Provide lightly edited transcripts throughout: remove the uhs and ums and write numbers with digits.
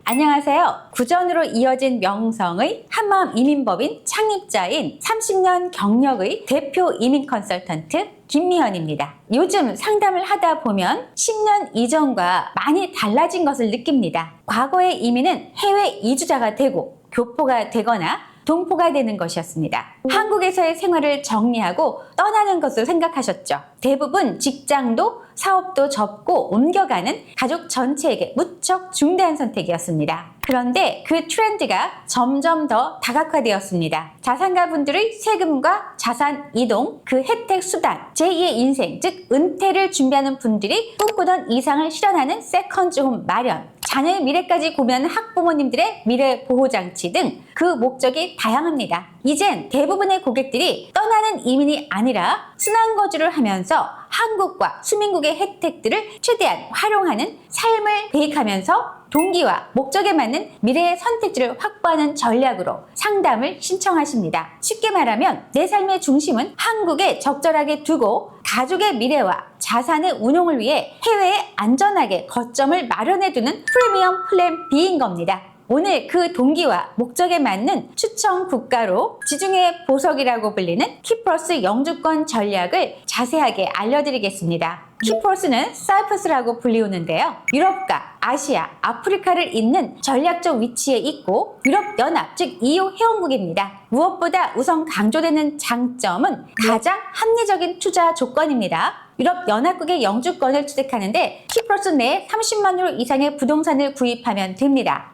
안녕하세요. 구전으로 이어진 명성의 한마음 이민법인 창립자인 30년 경력의 대표 이민 컨설턴트 김미연입니다. 요즘 상담을 하다 보면 10년 이전과 많이 달라진 것을 느낍니다. 과거의 이민은 해외 이주자가 되고 교포가 되거나 동포가 되는 것이었습니다. 한국에서의 생활을 정리하고 떠나는 것을 생각하셨죠. 대부분 직장도 사업도 접고 옮겨가는 가족 전체에게 무척 중대한 선택이었습니다. 그런데 그 트렌드가 점점 더 다각화되었습니다. 자산가분들의 세금과 자산 이동, 그 혜택 수단, 제2의 인생, 즉 은퇴를 준비하는 분들이 꿈꾸던 이상을 실현하는 세컨드홈 마련, 자녀의 미래까지 고민하는 학부모님들의 미래 보호장치 등 그 목적이 다양합니다. 이젠 대부분의 고객들이 떠나는 이민이 아니라 순환거주를 하면서 한국과 수민국의 혜택들을 최대한 활용하는 삶을 계획하면서 동기와 목적에 맞는 미래의 선택지를 확보하는 전략으로 상담을 신청하십니다. 쉽게 말하면 내 삶의 중심은 한국에 적절하게 두고 가족의 미래와 자산의 운용을 위해 해외에 안전하게 거점을 마련해두는 프리미엄 플랜 B인 겁니다. 오늘 그 동기와 목적에 맞는 추천 국가로 지중해 보석이라고 불리는 키프로스 영주권 전략을 자세하게 알려드리겠습니다. 키프로스는 사이프러스라고 불리우는데요. 유럽과 아시아, 아프리카를 잇는 전략적 위치에 있고 유럽연합, 즉 EU 회원국입니다. 무엇보다 우선 강조되는 장점은 가장 합리적인 투자 조건입니다. 유럽연합국의 영주권을 취득하는데 키프로스 내에 30만 유로 이상의 부동산을 구입하면 됩니다.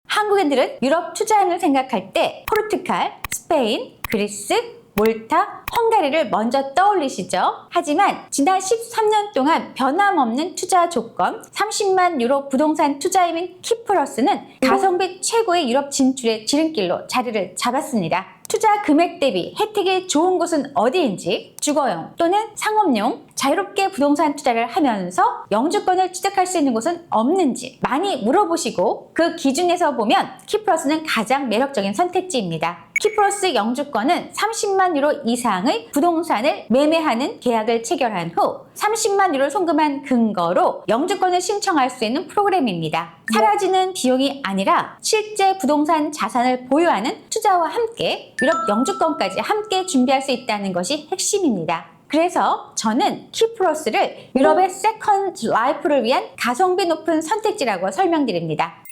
한국인들은 유럽 투자를 생각할 때 포르투갈, 스페인, 그리스, 몰타, 헝가리를 먼저 떠올리시죠. 하지만 지난 13년 동안 변함없는 투자 조건 30만 유로 부동산 투자임인 키프로스는 가성비 최고의 유럽 진출의 지름길로 자리를 잡았습니다. 투자 금액 대비 혜택이 좋은 곳은 어디인지, 주거용 또는 상업용 자유롭게 부동산 투자를 하면서 영주권을 취득할 수 있는 곳은 없는지 많이 물어보시고 그 기준에서 보면 키프로스는 가장 매력적인 선택지입니다. 키프로스 영주권은 30만 유로 이상의 부동산을 매매하는 계약을 체결한 후 30만 유로를 송금한 근거로 영주권을 신청할 수 있는 프로그램입니다. 사라지는 비용이 아니라 실제 부동산 자산을 보유하는 투자와 함께 유럽 영주권까지 함께 준비할 수 있다는 것이 핵심입니다. 그래서 저는 키프로스를 유럽의 세컨드 라이프를 위한 가성비 높은 선택지라고 설명드립니다.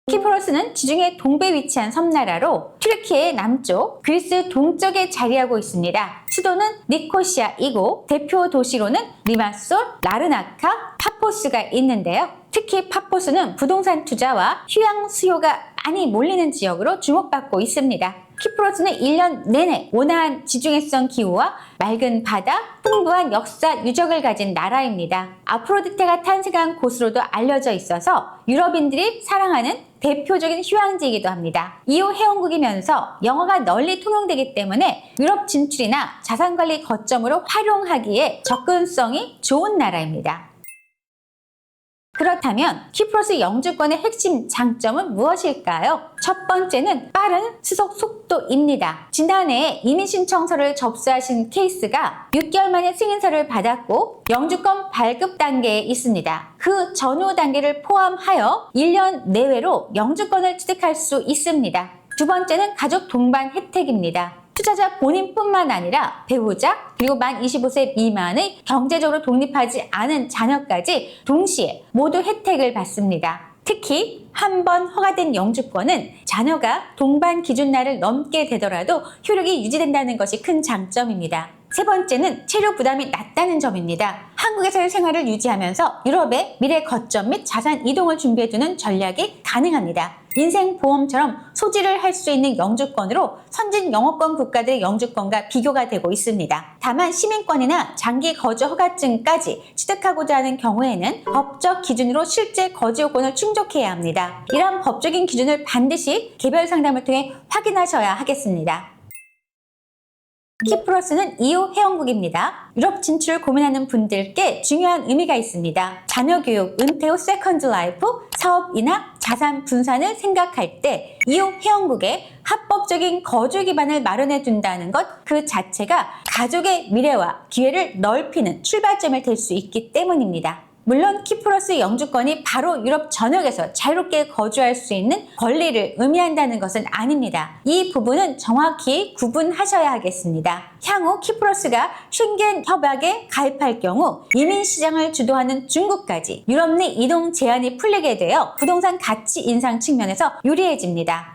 키프로스는 지중해 동부에 위치한 섬나라로 튀르키예 남쪽, 그리스 동쪽에 자리하고 있습니다. 수도는 니코시아이고 대표 도시로는 리마솔, 라르나카, 파포스가 있는데요. 특히 파포스는 부동산 투자와 휴양 수요가 많이 몰리는 지역으로 주목받고 있습니다. 키프로스는 1년 내내 온화한 지중해성 기후와 맑은 바다, 풍부한 역사 유적을 가진 나라입니다. 아프로디테가 탄생한 곳으로도 알려져 있어서 유럽인들이 사랑하는 대표적인 휴양지이기도 합니다. EU 회원국이면서 영어가 널리 통용되기 때문에 유럽 진출이나 자산관리 거점으로 활용하기에 접근성이 좋은 나라입니다. 그렇다면 키프로스 영주권의 핵심 장점은 무엇일까요? 첫 번째는 빠른 수속 속도입니다. 지난해 이민신청서를 접수하신 케이스가 6개월 만에 승인서를 받았고 영주권 발급 단계에 있습니다. 그 전후 단계를 포함하여 1년 내외로 영주권을 취득할 수 있습니다. 두 번째는 가족 동반 혜택입니다. 투자자 본인뿐만 아니라 배우자 그리고 만 25세 미만의 경제적으로 독립하지 않은 자녀까지 동시에 모두 혜택을 받습니다. 특히 한 번 허가된 영주권은 자녀가 동반 기준날을 넘게 되더라도 효력이 유지된다는 것이 큰 장점입니다. 세 번째는 체류 부담이 낮다는 점입니다. 한국에서의 생활을 유지하면서 유럽의 미래 거점 및 자산 이동을 준비해두는 전략이 가능합니다. 인생보험처럼 소지를 할 수 있는 영주권으로 선진 영어권 국가들의 영주권과 비교가 되고 있습니다. 다만 시민권이나 장기 거주 허가증까지 취득하고자 하는 경우에는 법적 기준으로 실제 거주 요건을 충족해야 합니다. 이러한 법적인 기준을 반드시 개별 상담을 통해 확인하셔야 하겠습니다. 키프로스는 EU 회원국입니다. 유럽 진출을 고민하는 분들께 중요한 의미가 있습니다. 자녀 교육, 은퇴 후 세컨드 라이프, 사업이나 자산 분산을 생각할 때 EU 회원국에 합법적인 거주 기반을 마련해 둔다는 것 그 자체가 가족의 미래와 기회를 넓히는 출발점이 될 수 있기 때문입니다. 물론 키프로스 영주권이 바로 유럽 전역에서 자유롭게 거주할 수 있는 권리를 의미한다는 것은 아닙니다. 이 부분은 정확히 구분하셔야 하겠습니다. 향후 키프로스가 쉥겐 협약에 가입할 경우 이민 시장을 주도하는 중국까지 유럽 내 이동 제한이 풀리게 되어 부동산 가치 인상 측면에서 유리해집니다.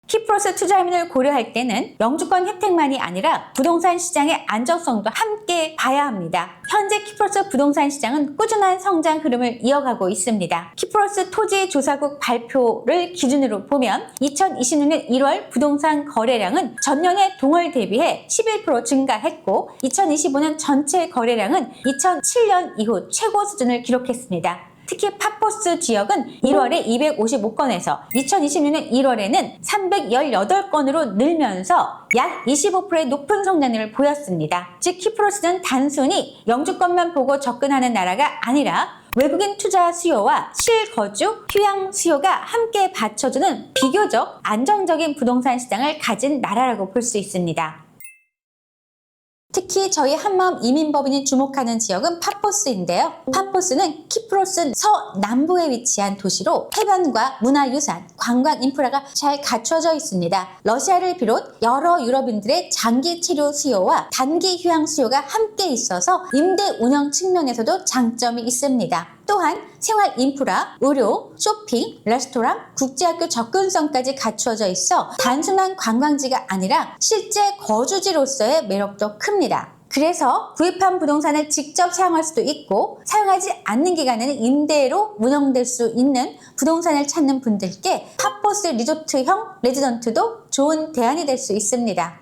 키프로스 투자민을 고려할 때는 영주권 혜택만이 아니라 부동산 시장의 안정성도 함께 봐야 합니다. 현재 키프로스 부동산 시장은 꾸준한 성장 흐름을 이어가고 있습니다. 키프로스 토지조사국 발표를 기준으로 보면 2026년 1월 부동산 거래량은 전년의 동월 대비해 11% 증가했고 2025년 전체 거래량은 2007년 이후 최고 수준을 기록했습니다. 특히 파포스 지역은 1월에 255건에서 2026년 1월에는 318건으로 늘면서 약 25%의 높은 성장률을 보였습니다. 즉 키프로스는 단순히 영주권만 보고 접근하는 나라가 아니라 외국인 투자 수요와 실거주, 휴양 수요가 함께 받쳐주는 비교적 안정적인 부동산 시장을 가진 나라라고 볼 수 있습니다. 특히 저희 한마음 이민법인이 주목하는 지역은 파포스인데요. 파포스는 키프로스 서남부에 위치한 도시로 해변과 문화유산, 관광 인프라가 잘 갖춰져 있습니다. 러시아를 비롯 여러 유럽인들의 장기 체류 수요와 단기 휴양 수요가 함께 있어서 임대 운영 측면에서도 장점이 있습니다. 또한 생활 인프라, 의료, 쇼핑, 레스토랑, 국제학교 접근성까지 갖추어져 있어 단순한 관광지가 아니라 실제 거주지로서의 매력도 큽니다. 그래서 구입한 부동산을 직접 사용할 수도 있고 사용하지 않는 기간에는 임대로 운영될 수 있는 부동산을 찾는 분들께 파포스 리조트형 레지던트도 좋은 대안이 될 수 있습니다.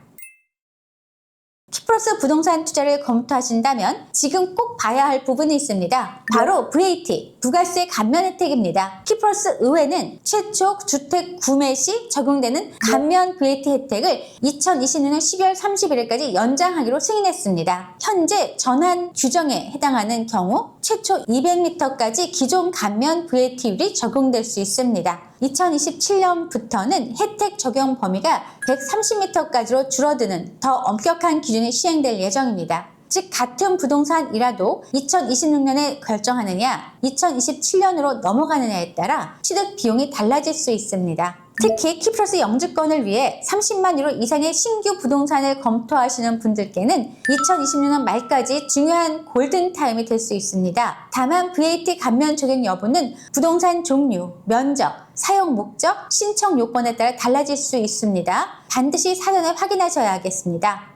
키프로스 부동산 투자를 검토하신다면 지금 꼭 봐야 할 부분이 있습니다. 바로 VAT, 부가세 감면 혜택입니다. 키프로스 의회는 최초 주택 구매 시 적용되는 감면 VAT 혜택을 2026년 12월 31일까지 연장하기로 승인했습니다. 현재 전환 규정에 해당하는 경우 최초 200m까지 기존 감면 VAT율이 적용될 수 있습니다. 2027년부터는 혜택 적용 범위가 130m까지로 줄어드는 더 엄격한 기준이 시행될 예정입니다. 즉 같은 부동산이라도 2026년에 결정하느냐 2027년으로 넘어가느냐에 따라 취득 비용이 달라질 수 있습니다. 특히 키프로스 영주권을 위해 30만 유로 이상의 신규 부동산을 검토하시는 분들께는 2026년 말까지 중요한 골든타임이 될 수 있습니다. 다만 VAT 감면 적용 여부는 부동산 종류, 면적, 사용 목적, 신청 요건에 따라 달라질 수 있습니다. 반드시 사전에 확인하셔야 하겠습니다.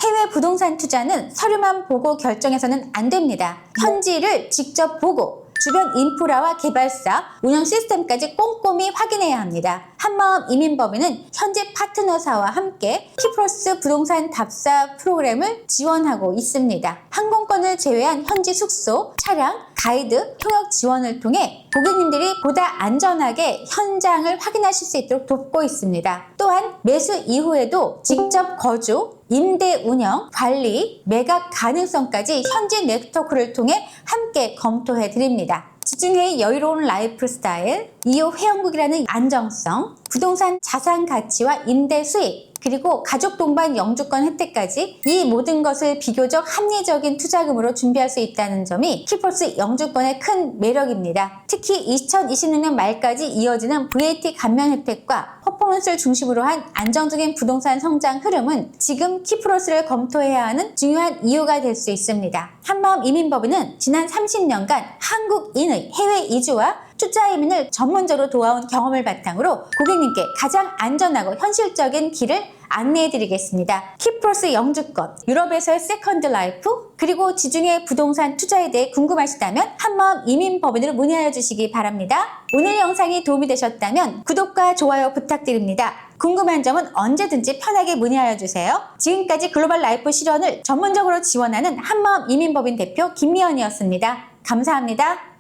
해외 부동산 투자는 서류만 보고 결정해서는 안 됩니다. 현지를 직접 보고 주변 인프라와 개발사, 운영 시스템까지 꼼꼼히 확인해야 합니다. 한마음 이민법인은 현재 파트너사와 함께 키프로스 부동산 답사 프로그램을 지원하고 있습니다. 항공권을 제외한 현지 숙소, 차량, 가이드, 통역 지원을 통해 고객님들이 보다 안전하게 현장을 확인하실 수 있도록 돕고 있습니다. 또한 매수 이후에도 직접 거주, 임대 운영, 관리, 매각 가능성까지 현지 네트워크를 통해 함께 검토해 드립니다. 지중해의 여유로운 라이프 스타일, 2호 회원국이라는 안정성, 부동산 자산 가치와 임대 수익, 그리고 가족 동반 영주권 혜택까지 이 모든 것을 비교적 합리적인 투자금으로 준비할 수 있다는 점이 키프로스 영주권의 큰 매력입니다. 특히 2026년 말까지 이어지는 VAT 감면 혜택과 퍼포먼스를 중심으로 한 안정적인 부동산 성장 흐름은 지금 키프로스를 검토해야 하는 중요한 이유가 될 수 있습니다. 한마음 이민법인은 지난 30년간 한국인의 해외 이주와 투자 이민을 전문적으로 도와온 경험을 바탕으로 고객님께 가장 안전하고 현실적인 길을 안내해드리겠습니다. 키프로스 영주권, 유럽에서의 세컨드 라이프, 그리고 지중해 부동산 투자에 대해 궁금하시다면 한마음 이민법인으로 문의하여 주시기 바랍니다. 오늘 영상이 도움이 되셨다면 구독과 좋아요 부탁드립니다. 궁금한 점은 언제든지 편하게 문의하여 주세요. 지금까지 글로벌 라이프 실현을 전문적으로 지원하는 한마음 이민법인 대표 김미연이었습니다. 감사합니다.